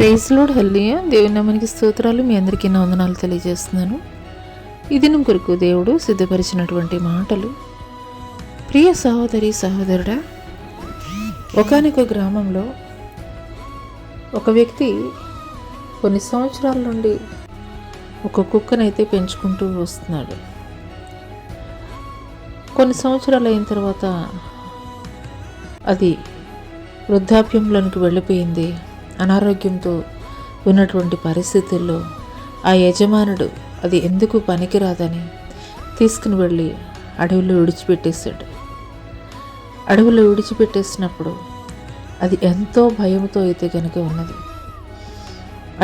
Praise lord, హల్లెలూయా. దేవుని నామానికి స్తోత్రాలు. మీ అందరికీ నా వందనాలు తెలియజేస్తున్నాను. ఈ దినం కొరకు దేవుడు సిద్ధపరిచినటువంటి మాటలు. ప్రియ సహోదరి సహోదరుడా, ఒకానొక గ్రామంలో ఒక వ్యక్తి కొన్ని సంవత్సరాల నుండి ఒక కుక్కనైతే పెంచుకుంటూ వస్తున్నాడు. కొన్ని సంవత్సరాలు అయిన తర్వాత అది వృద్ధాప్యంలోనికి వెళ్ళిపోయింది. అనారోగ్యంతో ఉన్నటువంటి పరిస్థితుల్లో ఆ యజమానుడు అది ఎందుకు పనికిరాదని తీసుకుని వెళ్ళి అడవిలో విడిచిపెట్టేశాడు. అడవిలో విడిచిపెట్టేసినప్పుడు అది ఎంతో భయంతో అయితే కనుక ఉన్నది.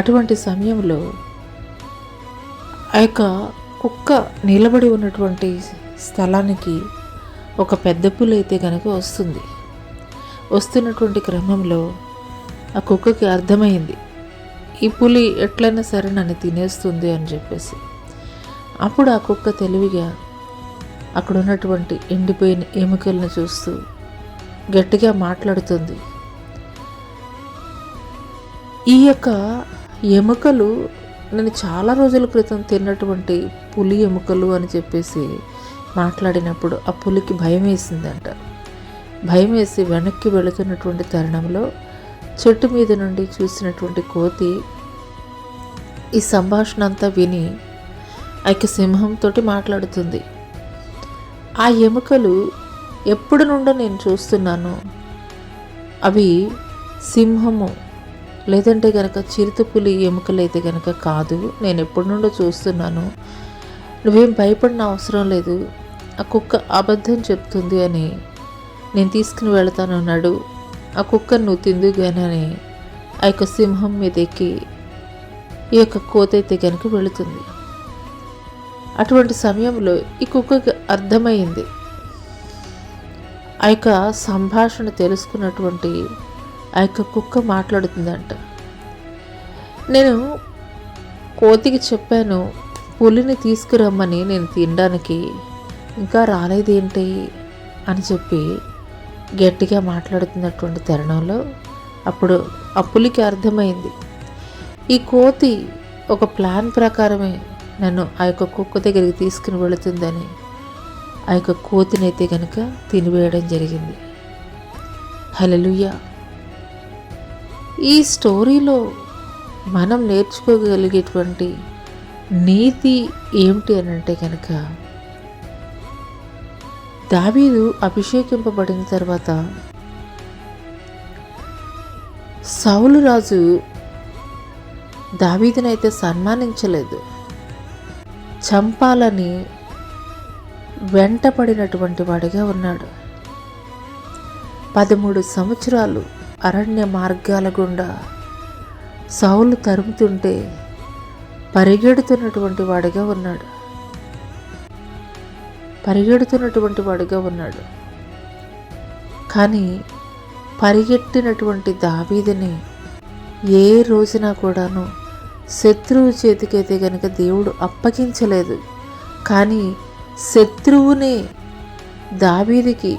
అటువంటి సమయంలో ఆ యొక్క కుక్క నిలబడి ఉన్నటువంటి స్థలానికి ఒక పెద్ద పులి అయితే కనుక వస్తుంది. వస్తున్నటువంటి క్రమంలో ఆ కుక్కకి అర్థమైంది, ఈ పులి ఎట్లయినా సరే నన్ను తినేస్తుంది అని చెప్పేసి. అప్పుడు ఆ కుక్క తెలివిగా అక్కడ ఉన్నటువంటి ఎండిపోయిన ఎముకలను చూస్తూ గట్టిగా మాట్లాడుతుంది. ఈ యొక్క ఎముకలు నేను చాలా రోజుల క్రితం తిన్నటువంటి పులి ఎముకలు అని చెప్పేసి మాట్లాడినప్పుడు ఆ పులికి భయం వేసిందంట. భయం వేసి వెనక్కి వెళుతున్నటువంటి తరుణంలో చెట్టు మీద నుండి చూసినటువంటి కోతి ఈ సంభాషణ అంతా విని ఆ యొక్క సింహంతో మాట్లాడుతుంది. ఆ ఎముకలు ఎప్పుడు నుండో నేను చూస్తున్నాను, అవి సింహము లేదంటే కనుక చిరుతపులి ఎముకలు అయితే కనుక కాదు, నేను ఎప్పటి నుండో చూస్తున్నాను, నువ్వేం భయపడిన అవసరం లేదు, ఆ కుక్క అబద్ధం చెప్తుంది అని నేను తీసుకుని వెళతాను అన్నాడు. ఆ కుక్కను నువ్వు తిందుగానని ఆ యొక్క సింహం మీద ఎక్కి ఈ యొక్క కోతైతే కనుక వెళుతుంది. అటువంటి సమయంలో ఈ కుక్కకి అర్థమైంది, ఆ యొక్క సంభాషణ తెలుసుకున్నటువంటి ఆ యొక్క కుక్క మాట్లాడుతుందంట, నేను కోతికి చెప్పాను పులిని తీసుకురమ్మని నేను తినడానికి, ఇంకా రాలేదేంటి అని చెప్పి గట్టిగా మాట్లాడుతున్నటువంటి తరుణంలో అప్పుడు ఆ పులికి అర్థమైంది, ఈ కోతి ఒక ప్లాన్ ప్రకారమే నన్ను ఆ యొక్క కుక్క దగ్గరికి తీసుకుని వెళుతుందని ఆ యొక్క కోతినైతే కనుక తినివేయడం జరిగింది. హల్లెలూయా. ఈ స్టోరీలో మనం నేర్చుకోగలిగేటువంటి నీతి ఏమిటి అని అంటే కనుక, దావీదు అభిషేకింపబడిన తర్వాత సౌలు రాజు దావీదునైతే సన్మానించలేదు. చంపాలని వెంటపడినటువంటి వాడిగా ఉన్నాడు. 13 సంవత్సరాలు అరణ్య మార్గాల గుండా సౌలు తరుముతుంటే పరిగెడుతున్నటువంటి వాడిగా ఉన్నాడు. కానీ పరిగెట్టినటువంటి దావీదుని ఏ రోజున కూడాను శత్రువు చేతికైతే కనుక దేవుడు అప్పగించలేదు. కానీ శత్రువుని దావీదుకి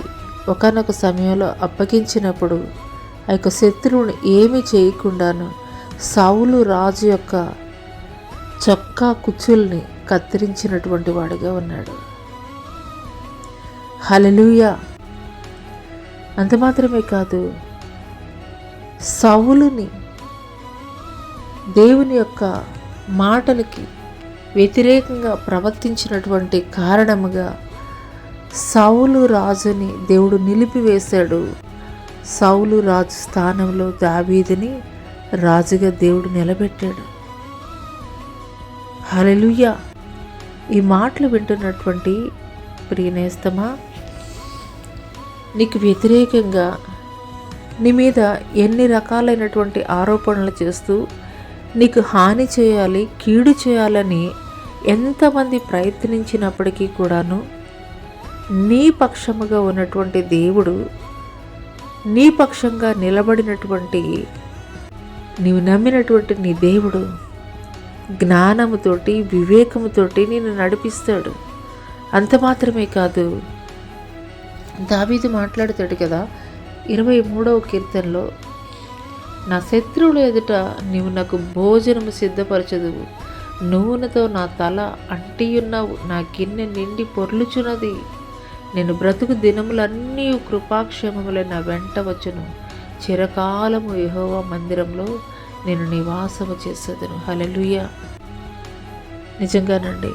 ఒకానొక సమయంలో అప్పగించినప్పుడు ఆ యొక్క శత్రువుని ఏమీ చేయకుండాను సౌలు రాజు యొక్క చొక్కా కుచ్చుల్ని కత్తిరించినటువంటి వాడిగా ఉన్నాడు. హల్లెలూయా. అంత మాత్రమే కాదు, సౌలుని దేవుని యొక్క మాటలకి వ్యతిరేకంగా ప్రవర్తించినటువంటి కారణముగా సౌలు రాజుని దేవుడు నిలిపివేశాడు. సౌలు రాజు స్థానంలో దావీదుని రాజుగా దేవుడు నిలబెట్టాడు. హల్లెలూయా. ఈ మాటలు వింటున్నటువంటి ప్రియనేస్తమా, నీకు వ్యతిరేకంగా నీ మీద ఎన్ని రకాలైనటువంటి ఆరోపణలు చేస్తూ నీకు హాని చేయాలి, కీడు చేయాలని ఎంతమంది ప్రయత్నించినప్పటికీ కూడాను నీ పక్షముగా ఉన్నటువంటి దేవుడు, నీ పక్షంగా నిలబడినటువంటి నీవు నమ్మినటువంటి నీ దేవుడు జ్ఞానముతోటి వివేకముతోటి నిన్ను నడిపిస్తాడు. అంత మాత్రమే కాదు, దావీదు మాట్లాడుతాడు కదా 23వ కీర్తనలో, నా శత్రువుల ఎదుట నీవు నాకు భోజనము సిద్ధపరచదువు. నూనెతో నా తల అంటియున్నావు, నా గిన్నె నిండి పొర్లుచున్నది. నేను బ్రతుకు దినములన్నీ కృపాక్షేమములే నా వెంట వచ్చును. చిరకాలము యెహోవా మందిరంలో నేను నివాసము చేసేదను. హల్లెలూయా. నిజంగానండి,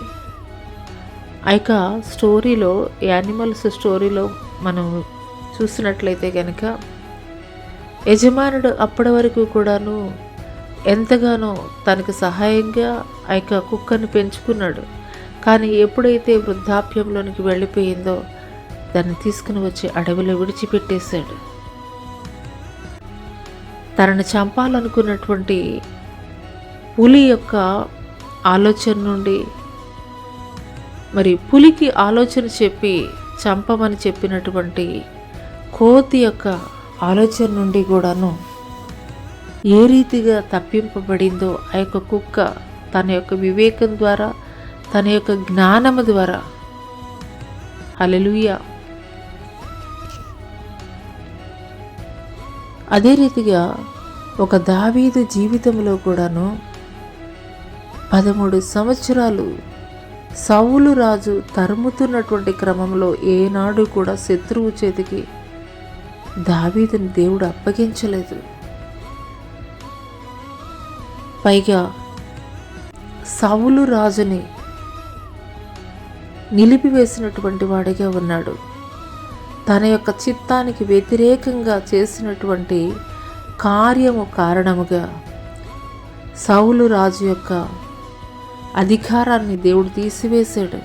ఆ యొక్క స్టోరీలో, యానిమల్స్ స్టోరీలో మనం చూసినట్లయితే కనుక యజమానుడు అప్పటి వరకు కూడాను ఎంతగానో తనకు సహాయంగా ఆ యొక్క కుక్కను పెంచుకున్నాడు. కానీ ఎప్పుడైతే వృద్ధాప్యంలోనికి వెళ్ళిపోయిందో దాన్ని తీసుకుని వచ్చి అడవిలో విడిచిపెట్టేశాడు. తనను చంపాలనుకున్నటువంటి పులి యొక్క ఆలోచన నుండి, మరి పులికి ఆలోచన చెప్పి చంపమని చెప్పినటువంటి కోతి యొక్క ఆలోచన నుండి కూడాను ఏ రీతిగా తప్పింపబడిందో ఆ యొక్క కుక్క తన యొక్క వివేకం ద్వారా, తన యొక్క జ్ఞానము ద్వారా. హల్లెలూయా. అదే రీతిగా ఒక దావీదు జీవితంలో కూడాను 13 సంవత్సరాలు సౌలు రాజు తరుముతున్నటువంటి క్రమంలో ఏనాడు కూడా శత్రువు చేతికి దావీదుని దేవుడు అప్పగించలేదు. పైగా సౌలు రాజుని నిలిపివేసినటువంటి వాడిగా ఉన్నాడు. తన యొక్క చిత్తానికి వ్యతిరేకంగా చేసినటువంటి కార్యము కారణముగా సౌలు రాజు యొక్క అధికారాన్ని దేవుడు తీసివేశాడు.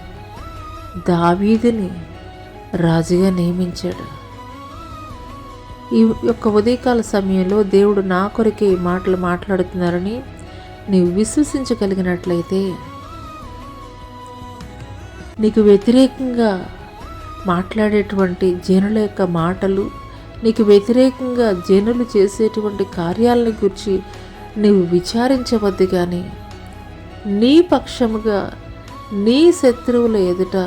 దావీదుని రాజుగా నియమించాడు. ఈ యొక్క ఉదయకాల సమయంలో దేవుడు నా కొరకే ఈ మాటలు మాట్లాడుతున్నారని నీవు విశ్వసించగలిగినట్లయితే, నీకు వ్యతిరేకంగా మాట్లాడేటువంటి జనుల యొక్క మాటలు, నీకు వ్యతిరేకంగా జనులు చేసేటువంటి కార్యాలని గురించి నీవు విచారించవద్దు. కానీ నీ పక్షముగా నీ శత్రువుల ఎదుట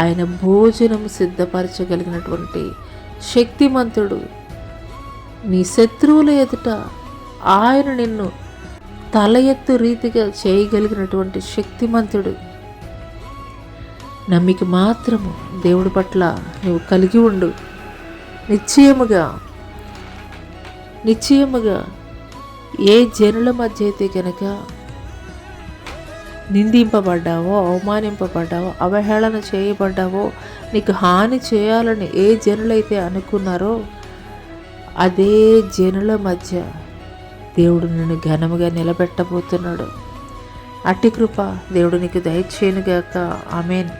ఆయన భోజనం సిద్ధపరచగలిగినటువంటి శక్తిమంతుడు. నీ శత్రువుల ఎదుట ఆయన నిన్ను తల ఎత్తు రీతిగా చేయగలిగినటువంటి శక్తిమంతుడు. నమ్మిక మాత్రము దేవుడి పట్ల నువ్వు కలిగి ఉండు. నిశ్చయముగా ఏ జనుల మధ్య అయితే కనుక నిందింపబడ్డావో, అవమానింపబడ్డావో, అవహేళన చేయబడ్డావో, నీకు హాని చేయాలని ఏ జనులైతే అనుకున్నారో అదే జనుల మధ్య దేవుడు నిన్ను ఘనముగా నిలబెట్టబోతున్నాడు. అట్టి కృప దేవుడు నీకు దయచేయునుగాక. ఆమేన్.